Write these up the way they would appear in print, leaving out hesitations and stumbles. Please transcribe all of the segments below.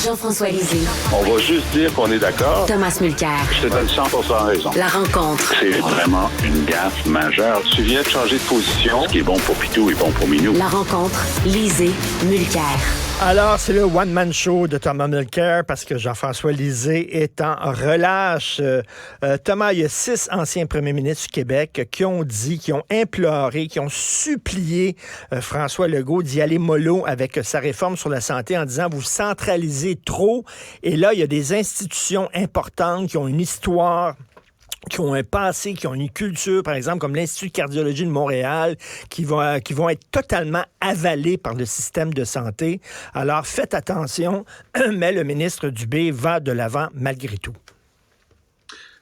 Jean-François Lisée. On va juste dire qu'on est d'accord. Thomas Mulcair. Je te donne 100% raison. La rencontre. C'est vraiment une gaffe majeure. Tu viens de changer de position. Ce qui est bon pour Pitou est bon pour Minou. La rencontre. Lisée. Mulcair. Alors, c'est le one-man show de Thomas Mulcair parce que Jean-François Lisée est en relâche. Thomas, il y a 6 anciens premiers ministres du Québec qui ont dit, qui ont imploré, qui ont supplié François Legault d'y aller mollo avec sa réforme sur la santé en disant « vous centralisez trop ». Et là, il y a des institutions importantes qui ont une histoire, qui ont un passé, qui ont une culture, par exemple, comme l'Institut de cardiologie de Montréal, qui vont être totalement avalés par le système de santé. Alors, faites attention, mais le ministre Dubé va de l'avant malgré tout.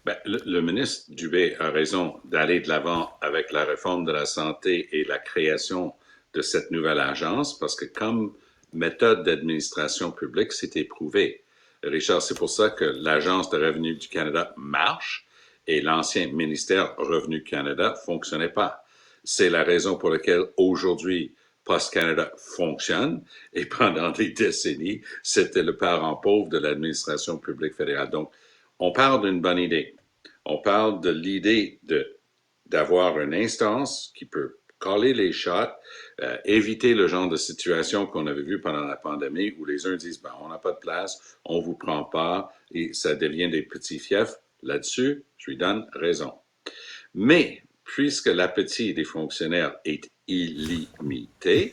Ben, le ministre Dubé a raison d'aller de l'avant avec la réforme de la santé et la création de cette nouvelle agence, parce que comme méthode d'administration publique, c'est éprouvé. Richard, c'est pour ça que l'Agence de revenus du Canada marche, et l'ancien ministère Revenu Canada fonctionnait pas. C'est la raison pour laquelle aujourd'hui Post Canada fonctionne et pendant des décennies, c'était le parent pauvre de l'administration publique fédérale. Donc, on parle d'une bonne idée. On parle de l'idée d'avoir une instance qui peut caller les shots, éviter le genre de situation qu'on avait vu pendant la pandémie où les uns disent ben, on n'a pas de place, on vous prend pas et ça devient des petits fiefs. Là-dessus, je lui donne raison. Mais, puisque l'appétit des fonctionnaires est illimité,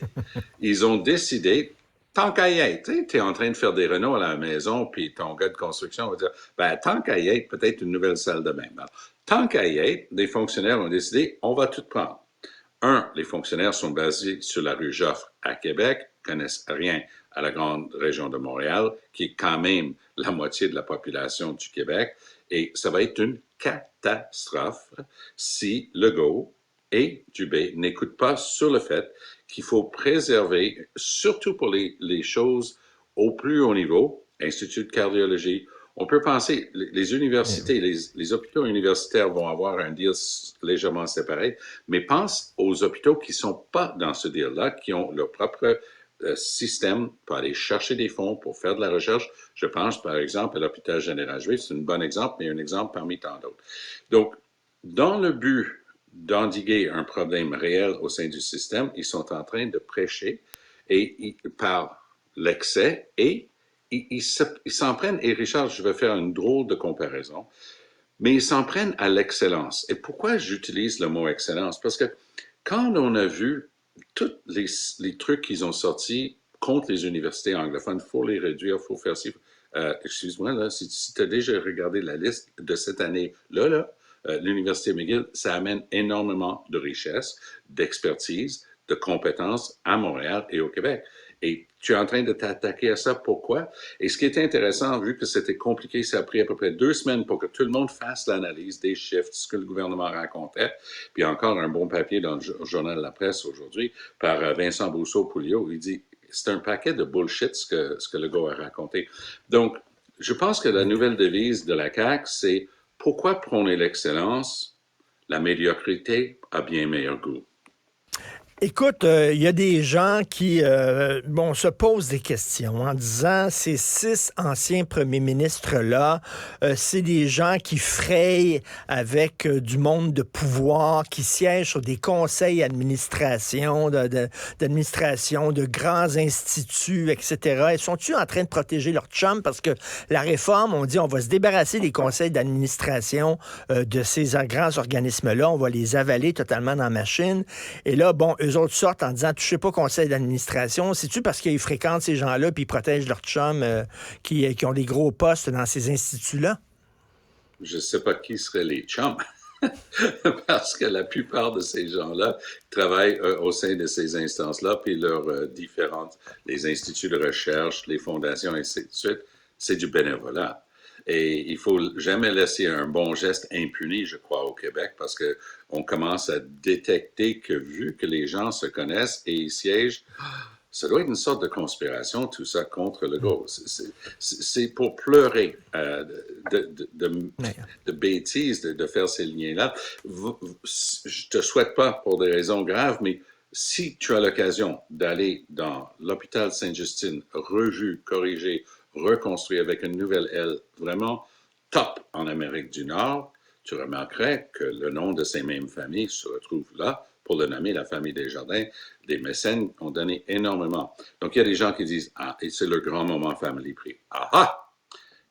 ils ont décidé, tant qu'à y être, tu es en train de faire des rénaux à la maison, puis ton gars de construction va dire, ben, tant qu'à y être, peut-être une nouvelle salle de bain. Alors, tant qu'à y être, les fonctionnaires ont décidé, on va tout prendre. Les fonctionnaires sont basés sur la rue Joffre à Québec, connaissent rien à la grande région de Montréal, qui est quand même la moitié de la population du Québec. Et ça va être une catastrophe si Legault et Dubé n'écoutent pas sur le fait qu'il faut préserver, surtout pour les choses au plus haut niveau, Institut de cardiologie. On peut penser, les universités, les hôpitaux universitaires vont avoir un deal légèrement séparé, mais pense aux hôpitaux qui ne sont pas dans ce deal-là, qui ont leur propre système pour aller chercher des fonds pour faire de la recherche. Je pense, par exemple, à l'hôpital général juif. C'est un bon exemple, mais un exemple parmi tant d'autres. Donc, dans le but d'endiguer un problème réel au sein du système, ils sont en train de prêcher et par l'excès et ils s'en prennent, et Richard, je vais faire une drôle de comparaison, mais ils s'en prennent à l'excellence. Et pourquoi j'utilise le mot excellence? Parce que quand on a vu tous les trucs qu'ils ont sortis contre les universités anglophones, il faut les réduire, il faut faire ci. Excuse-moi, là, si tu as déjà regardé la liste de cette année-là, l'Université McGill, ça amène énormément de richesses, d'expertise, de compétences à Montréal et au Québec. Et tu es en train de t'attaquer à ça. Pourquoi? Et ce qui est intéressant, vu que c'était compliqué, ça a pris à peu près 2 semaines pour que tout le monde fasse l'analyse des chiffres, ce que le gouvernement racontait. Puis encore un bon papier dans le journal La Presse aujourd'hui par Vincent Brousseau-Pouliot. Il dit, c'est un paquet de bullshit ce que Legault a raconté. Donc, je pense que la nouvelle devise de la CAQ, c'est pourquoi prôner l'excellence? La médiocrité a bien meilleur goût. Écoute, il y a des gens qui se posent des questions en disant ces 6 anciens premiers ministres-là, c'est des gens qui frayent avec du monde de pouvoir, qui siègent sur des conseils d'administration, de grands instituts, etc. Ils sont-ils en train de protéger leur chum? Parce que la réforme, on dit on va se débarrasser des conseils d'administration de ces grands organismes-là, on va les avaler totalement dans la machine. Et là, bon, eux autres sortent en disant touchez pas conseil d'administration. C'est-tu parce qu'ils fréquentent ces gens-là puis ils protègent leurs chums qui ont des gros postes dans ces instituts-là? Je ne sais pas qui seraient les chums. Parce que la plupart de ces gens-là travaillent au sein de ces instances-là, puis leurs différentes, les instituts de recherche, les fondations, et ainsi de suite, c'est du bénévolat. Et il faut jamais laisser un bon geste impuni, je crois, au Québec, parce que on commence à détecter que vu que les gens se connaissent et ils siègent, ça doit être une sorte de conspiration, tout ça, contre Legault. C'est pour pleurer de bêtises de faire ces liens-là. Je te souhaite pas pour des raisons graves, mais si tu as l'occasion d'aller dans l'hôpital Sainte-Justine, revu, corrigé, reconstruit avec une nouvelle aile vraiment top en Amérique du Nord, tu remarquerais que le nom de ces mêmes familles se retrouve là pour le nommer la famille Desjardins. Des mécènes ont donné énormément. Donc, il y a des gens qui disent « Ah, et c'est le grand moment Family Prix. Ah ah! »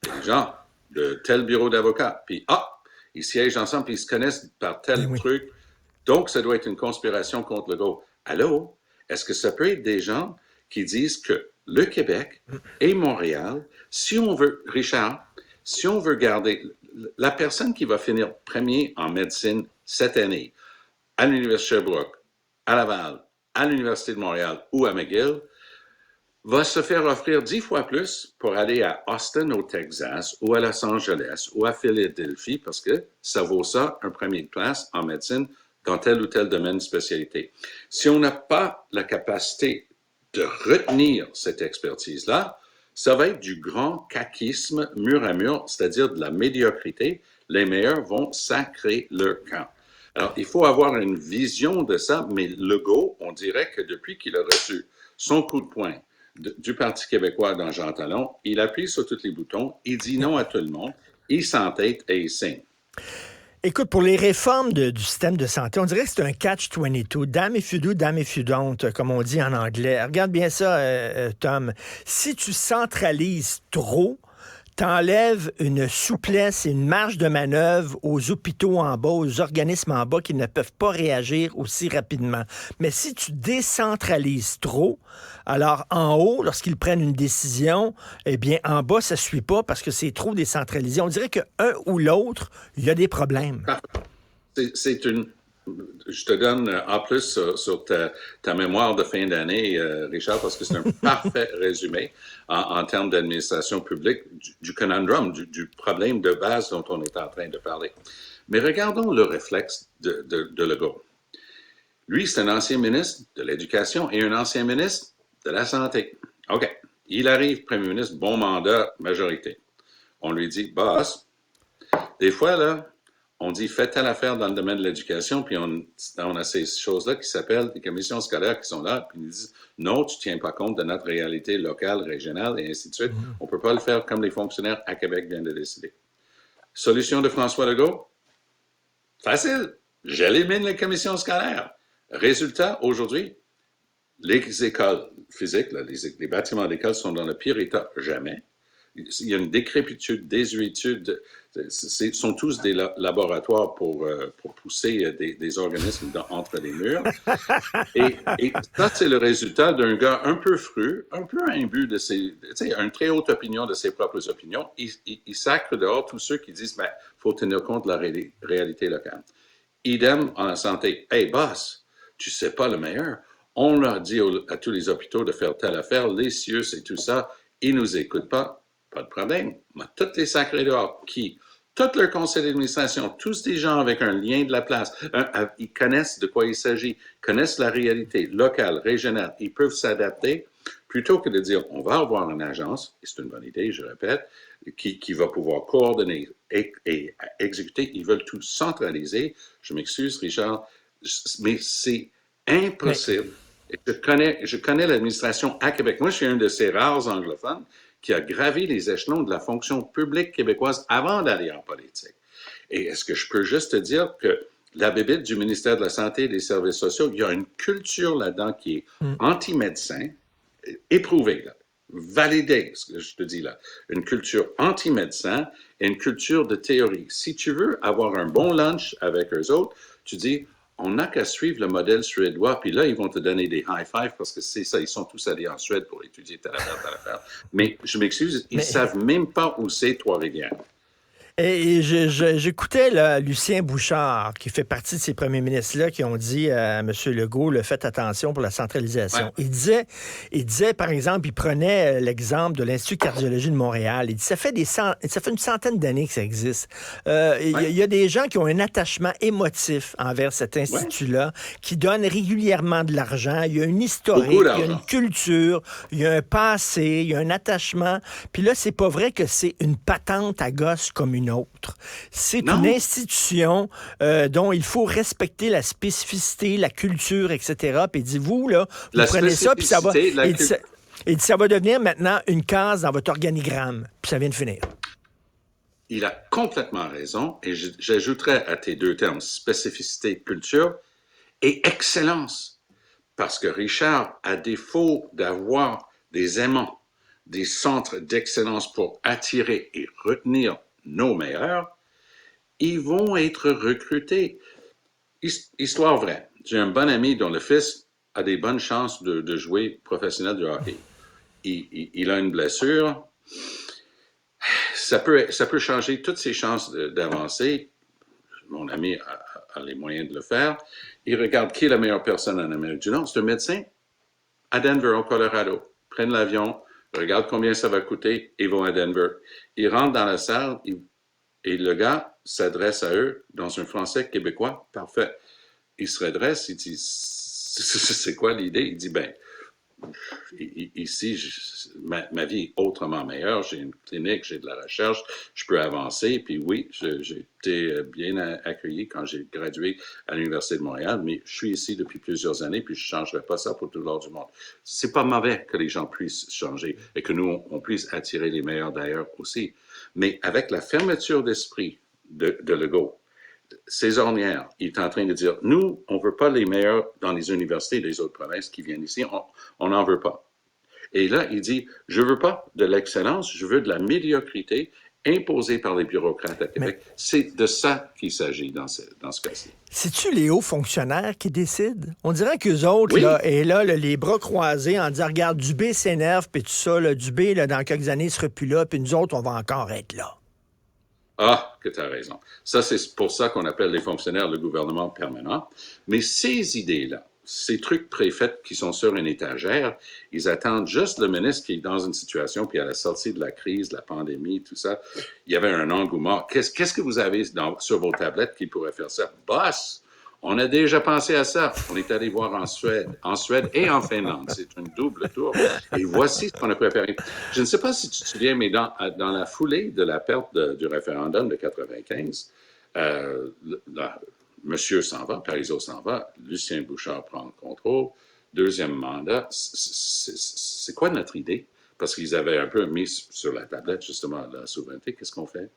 Il y a des gens de tel bureau d'avocat, puis ah! Ils siègent ensemble, puis ils se connaissent par tel truc. Donc, ça doit être une conspiration contre Legault. Allô? Est-ce que ça peut être des gens qui disent que le Québec et Montréal, si on veut, Richard, si on veut garder la personne qui va finir premier en médecine cette année, à l'Université de Sherbrooke, à Laval, à l'Université de Montréal ou à McGill, va se faire offrir 10 fois plus pour aller à Austin, au Texas, ou à Los Angeles, ou à Philadelphie, parce que ça vaut ça, un premier de classe en médecine dans tel ou tel domaine de spécialité. Si on n'a pas la capacité de retenir cette expertise-là, ça va être du grand caquisme mur à mur, c'est-à-dire de la médiocrité. Les meilleurs vont sacrer leur camp. Alors, il faut avoir une vision de ça, mais Legault, on dirait que depuis qu'il a reçu son coup de poing du Parti québécois dans Jean Talon, il appuie sur tous les boutons, il dit non à tout le monde, il s'entête et il signe. Écoute, pour les réformes du système de santé, on dirait que c'est un catch-22. Damn if you do, damn if you don't, comme on dit en anglais. Regarde bien ça, Tom. Si tu centralises trop, t'enlèves une souplesse et une marge de manœuvre aux hôpitaux en bas, aux organismes en bas qui ne peuvent pas réagir aussi rapidement. Mais si tu décentralises trop, alors en haut, lorsqu'ils prennent une décision, eh bien en bas, ça ne suit pas parce que c'est trop décentralisé. On dirait qu'un ou l'autre, il y a des problèmes. C'est une... Je te donne en plus sur ta mémoire de fin d'année, Richard, parce que c'est un parfait résumé en termes d'administration publique du conundrum, du problème de base dont on est en train de parler. Mais regardons le réflexe de Legault. Lui, c'est un ancien ministre de l'Éducation et un ancien ministre de la Santé. OK. Il arrive, premier ministre, bon mandat, majorité. On lui dit, boss, des fois, là, on dit, faites telle affaire dans le domaine de l'éducation, puis on a ces choses-là qui s'appellent des commissions scolaires qui sont là, puis ils nous disent, non, tu ne tiens pas compte de notre réalité locale, régionale, et ainsi de suite. On ne peut pas le faire comme les fonctionnaires à Québec viennent de décider. Solution de François Legault? Facile. J'élimine les commissions scolaires. Résultat, aujourd'hui, les écoles physiques, là, les bâtiments d'école sont dans le pire état jamais. Il y a une décrépitude, désuétude. Ce sont tous des laboratoires pour pousser des organismes entre les murs. Et ça, c'est le résultat d'un gars un peu fru, un peu imbu de une très haute opinion de ses propres opinions. Il sacre dehors tous ceux qui disent, faut tenir compte de la réalité locale. Idem en santé. Hey, boss, tu sais pas le meilleur. On leur dit à tous les hôpitaux de faire telle affaire, les CIUS et tout ça. Ils nous écoutent pas. Pas de problème. Mais toutes les sacrés dehors, qui, tout leur conseil d'administration, tous des gens avec un lien de la place, ils connaissent de quoi il s'agit, connaissent la réalité locale, régionale, ils peuvent s'adapter, plutôt que de dire, on va avoir une agence, et c'est une bonne idée, je répète, qui va pouvoir coordonner et exécuter, ils veulent tout centraliser. Je m'excuse, Richard, mais c'est impossible. Et je connais l'administration à Québec. Moi, je suis un de ces rares anglophones qui a gravi les échelons de la fonction publique québécoise avant d'aller en politique. Et est-ce que je peux juste te dire que la bébite du ministère de la Santé et des Services sociaux, il y a une culture là-dedans qui est anti-médecin, éprouvée, là, validée, ce que je te dis là. Une culture anti-médecin et une culture de théorie. Si tu veux avoir un bon lunch avec eux autres, tu dis, on n'a qu'à suivre le modèle suédois, puis là, ils vont te donner des high-fives parce que c'est ça, ils sont tous allés en Suède pour étudier telle affaire. Mais je m'excuse, ils ne savent même pas où c'est Trois-Rivières. Et j'écoutais Lucien Bouchard, qui fait partie de ces premiers ministres-là, qui ont dit à M. Legault, faites attention pour la centralisation. Ouais. Il disait, par exemple, il prenait l'exemple de l'Institut de cardiologie de Montréal. Il dit, ça fait une centaine d'années que ça existe. Il y a des gens qui ont un attachement émotif envers cet institut-là, qui donnent régulièrement de l'argent. Il y a une historique, il y a une culture, il y a un passé, il y a un attachement. Puis là, c'est pas vrai que c'est une patente à gosse comme une autre. C'est une institution dont il faut respecter la spécificité, la culture, etc. Puis dites-vous, là, vous prenez ça, puis ça va... Il dit, ça va devenir maintenant une case dans votre organigramme. Puis ça vient de finir. Il a complètement raison, et j'ajouterais à tes deux termes, spécificité, culture, et excellence. Parce que Richard, à défaut d'avoir des aimants, des centres d'excellence pour attirer et retenir nos meilleurs, ils vont être recrutés. Histoire vraie. J'ai un bon ami dont le fils a des bonnes chances de jouer professionnel du hockey. Il a une blessure. Ça peut changer toutes ses chances d'avancer. Mon ami a les moyens de le faire. Il regarde qui est la meilleure personne en Amérique du Nord. C'est un médecin à Denver, au Colorado. Ils prennent l'avion, regardent combien ça va coûter et vont à Denver. Ils rentrent dans la salle et le gars s'adresse à eux dans un français québécois. Parfait. Il se redresse, il dit, c'est quoi l'idée? Il dit, ben, ici, ma vie est autrement meilleure. J'ai une clinique, j'ai de la recherche, je peux avancer. Puis oui, j'ai été bien accueilli quand j'ai gradué à l'Université de Montréal, mais je suis ici depuis plusieurs années, puis je ne changerai pas ça pour tout le reste du monde. C'est pas mauvais que les gens puissent changer et que nous, on puisse attirer les meilleurs d'ailleurs aussi. Mais avec la fermeture d'esprit de Legault, ces ornières, il est en train de dire, nous, on ne veut pas les meilleurs dans les universités des autres provinces qui viennent ici, on n'en veut pas. Et là, il dit, je ne veux pas de l'excellence, je veux de la médiocrité imposée par les bureaucrates à Québec. Mais c'est de ça qu'il s'agit dans ce cas-ci. C'est-tu les hauts fonctionnaires qui décident? On dirait qu'eux autres, oui. là, les bras croisés en disant, regarde, Dubé s'énerve, puis tout ça, là, Dubé, là, dans quelques années, il ne sera plus là, puis nous autres, on va encore être là. Ah, que tu as raison. Ça, c'est pour ça qu'on appelle les fonctionnaires le gouvernement permanent. Mais ces idées-là, ces trucs préfaits qui sont sur une étagère, ils attendent juste le ministre qui est dans une situation, puis à la sortie de la crise, de la pandémie, tout ça, il y avait un engouement. Qu'est-ce que vous avez sur vos tablettes qui pourrait faire ça? Boss! On a déjà pensé à ça. On est allé voir en Suède et en Finlande. C'est un double tour. Et voici ce qu'on a préparé. Je ne sais pas si tu te souviens, mais dans la foulée de la perte du référendum de 95, monsieur s'en va, Parizeau s'en va, Lucien Bouchard prend le contrôle, deuxième mandat. C'est quoi notre idée? Parce qu'ils avaient un peu mis sur la tablette, justement, la souveraineté. Qu'est-ce qu'on fait?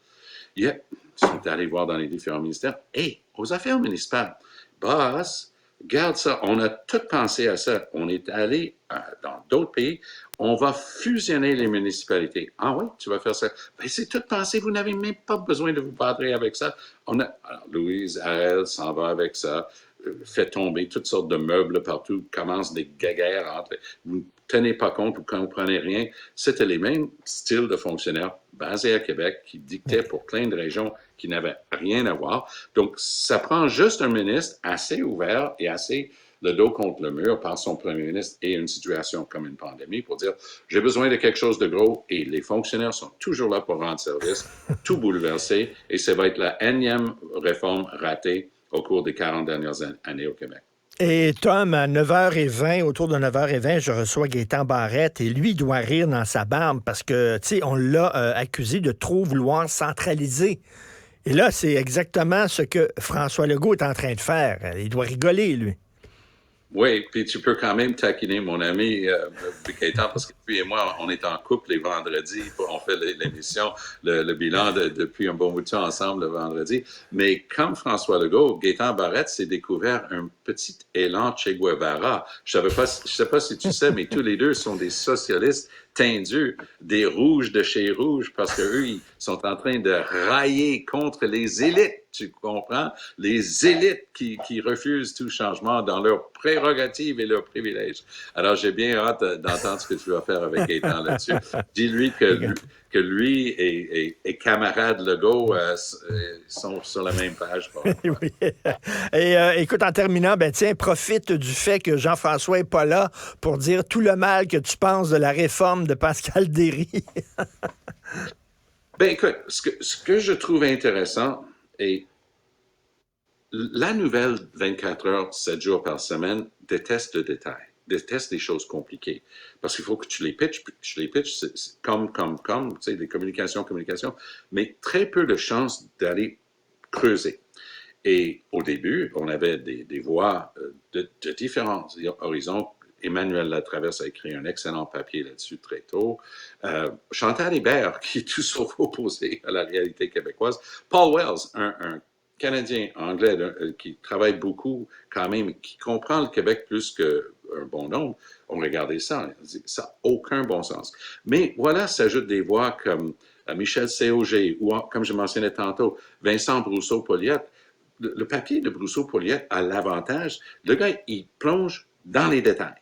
Ils sont allés voir dans les différents ministères. Hey, aux affaires municipales, boss, garde ça. On a tout pensé à ça. On est allé dans d'autres pays. On va fusionner les municipalités. Ah oui, tu vas faire ça. Ben, c'est tout pensé. Vous n'avez même pas besoin de vous battre avec ça. Alors, Louise Arel s'en va avec ça, fait tomber toutes sortes de meubles partout, commence des guéguerres entre. Vous ne tenez pas compte, vous ne comprenez rien. C'était les mêmes styles de fonctionnaires basés à Québec qui dictaient pour plein de régions qui n'avaient rien à voir. Donc, ça prend juste un ministre assez ouvert et assez le dos contre le mur par son premier ministre et une situation comme une pandémie pour dire « j'ai besoin de quelque chose de gros » et les fonctionnaires sont toujours là pour rendre service, tout bouleverser et ça va être la énième réforme ratée au cours des 40 dernières années au Québec. Et Tom, à 9h20, autour de 9h20, je reçois Gaétan Barrette et lui doit rire dans sa barbe parce que, tu sais, on l'a accusé de trop vouloir centraliser. Et là, c'est exactement ce que François Legault est en train de faire. Il doit rigoler, lui. Oui, puis tu peux quand même taquiner mon ami Gaétan, parce que lui et moi, on est en couple les vendredis, on fait l'émission, le bilan depuis un bon bout de temps ensemble le vendredi. Mais comme François Legault, Gaétan Barrette s'est découvert un petit élan Che Guevara. Je sais pas si tu sais, mais tous les deux sont des socialistes tendus, des rouges de chez Rouge, parce qu'eux, ils sont en train de railler contre les élites, tu comprends? Les élites qui refusent tout changement dans leurs prérogatives et leurs privilèges. Alors, j'ai bien hâte d'entendre ce que tu vas faire avec Gaétan là-dessus. Dis-lui que lui et camarade Legault sont sur la même page. Oui. Et écoute, en terminant, tiens, profite du fait que Jean-François n'est pas là pour dire tout le mal que tu penses de la réforme de Pascal Derry. Écoute, ce que je trouve intéressant est la nouvelle 24 heures, 7 jours par semaine déteste le détail, déteste les choses compliquées. Parce qu'il faut que tu les pitches, c'est comme, tu sais, des communications, mais très peu de chances d'aller creuser. Et au début, on avait des voix de différents horizons Emmanuel Latraverse a écrit un excellent papier là-dessus très tôt. Chantal Hébert, qui est tout sauf opposé à la réalité québécoise. Paul Wells, un Canadien anglais qui travaille beaucoup quand même, qui comprend le Québec plus qu'un bon nombre, ont regardé ça. Ça n'a aucun bon sens. Mais voilà, s'ajoutent des voix comme Michel Cauget ou, comme je mentionnais tantôt, Vincent Brousseau-Pouliot. Le papier de Brousseau-Pouliot a l'avantage, le gars, il plonge dans les détails.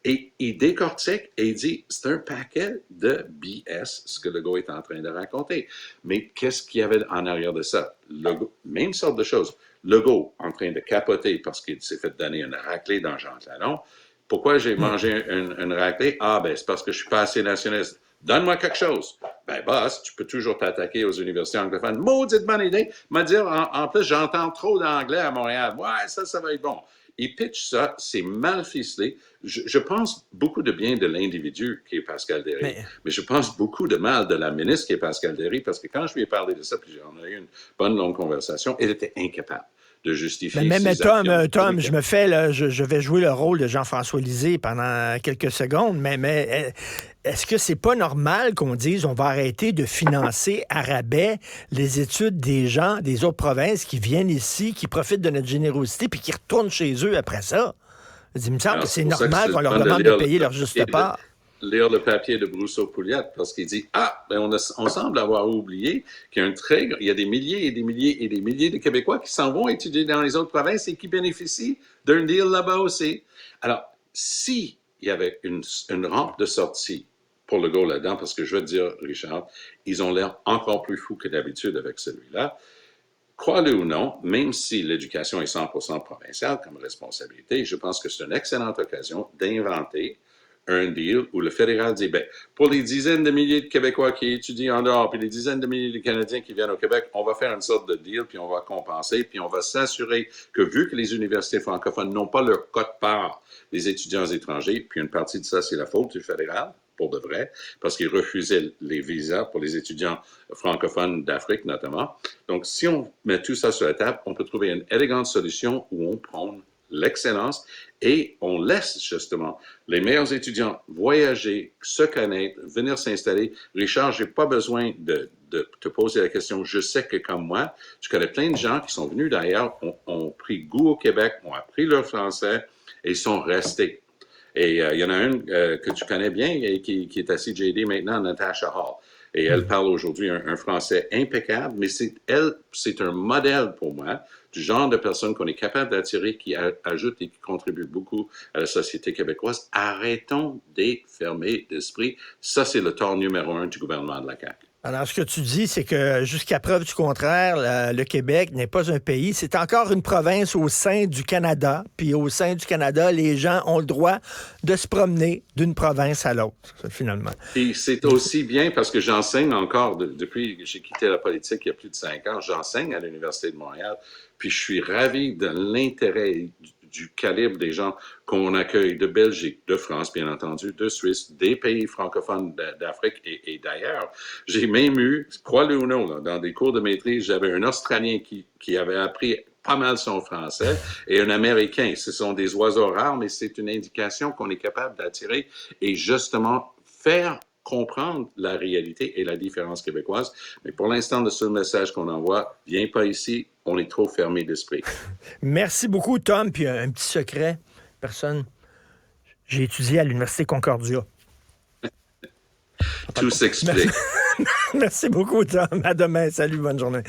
Et il décortique et il dit, c'est un paquet de BS, ce que Legault est en train de raconter. Mais qu'est-ce qu'il y avait en arrière de ça? Legault, même sorte de choses. Legault en train de capoter parce qu'il s'est fait donner une raclée dans Jean Talon. Pourquoi j'ai mangé une raclée? Ah, ben, c'est parce que je suis pas assez nationaliste. Donne-moi quelque chose. Ben, boss, tu peux toujours t'attaquer aux universités anglophones. Maudite bonne idée. Me dire, en plus, j'entends trop d'anglais à Montréal. Ouais, ça va être bon. Il pitch ça, c'est mal ficelé. Je pense beaucoup de bien de l'individu qui est Pascal Derry, mais je pense beaucoup de mal de la ministre qui est Pascal Derry, parce que quand je lui ai parlé de ça, puis on a eu une bonne longue conversation, elle était incapable de justifier mais ses Tom, je me fais, là, je vais jouer le rôle de Jean-François Lisée pendant quelques secondes, mais est-ce que c'est pas normal qu'on dise on va arrêter de financer à rabais les études des gens des autres provinces qui viennent ici, qui profitent de notre générosité, puis qui retournent chez eux après ça? Il me semble que c'est normal qu'on leur demande de payer leur juste part. Lire le papier de Brousseau-Pouliot, parce qu'il dit, on semble avoir oublié qu'il y a des milliers et des milliers et des milliers de Québécois qui s'en vont étudier dans les autres provinces et qui bénéficient d'un deal là-bas aussi. Alors, s'il y avait une rampe de sortie pour Legault là-dedans, parce que je veux te dire, Richard, ils ont l'air encore plus fous que d'habitude avec celui-là. Crois-le ou non, même si l'éducation est 100% provinciale comme responsabilité, je pense que c'est une excellente occasion d'inventer un deal où le fédéral dit, pour les dizaines de milliers de Québécois qui étudient en dehors, puis les dizaines de milliers de Canadiens qui viennent au Québec, on va faire une sorte de deal, puis on va compenser, puis on va s'assurer que vu que les universités francophones n'ont pas leur quote-part des étudiants étrangers, puis une partie de ça, c'est la faute du fédéral, pour de vrai, parce qu'ils refusaient les visas pour les étudiants francophones d'Afrique, notamment. Donc, si on met tout ça sur la table, on peut trouver une élégante solution où on prône l'excellence et on laisse justement les meilleurs étudiants voyager, se connaître, venir s'installer. Richard, j'ai pas besoin de te poser la question. Je sais que comme moi, je connais plein de gens qui sont venus d'ailleurs, ont pris goût au Québec, ont appris leur français et sont restés. Et il y en a une que tu connais bien et qui est à CJD maintenant, Natasha Hall. Et elle parle aujourd'hui un français impeccable, mais c'est un modèle pour moi du genre de personne qu'on est capable d'attirer, qui ajoute et qui contribue beaucoup à la société québécoise. Arrêtons d'être fermés d'esprit. Ça, c'est le tort numéro 1 du gouvernement de la CAQ. Alors, ce que tu dis, c'est que jusqu'à preuve du contraire, le Québec n'est pas un pays. C'est encore une province au sein du Canada. Puis au sein du Canada, les gens ont le droit de se promener d'une province à l'autre, finalement. Et c'est aussi bien parce que j'enseigne encore, depuis que j'ai quitté la politique il y a plus de 5 ans, j'enseigne à l'Université de Montréal. Puis je suis ravi de l'intérêt du calibre des gens qu'on accueille de Belgique, de France, bien entendu, de Suisse, des pays francophones d'Afrique et d'ailleurs. J'ai même eu, crois-le ou non, là, dans des cours de maîtrise, j'avais un Australien qui avait appris pas mal son français et un Américain. Ce sont des oiseaux rares, mais c'est une indication qu'on est capable d'attirer et justement faire comprendre la réalité et la différence québécoise. Mais pour l'instant, le seul message qu'on envoie, viens pas ici, on est trop fermé d'esprit. Merci beaucoup, Tom. Puis un petit secret, j'ai étudié à l'Université Concordia. Tout s'explique. Merci beaucoup, Tom. À demain. Salut, bonne journée.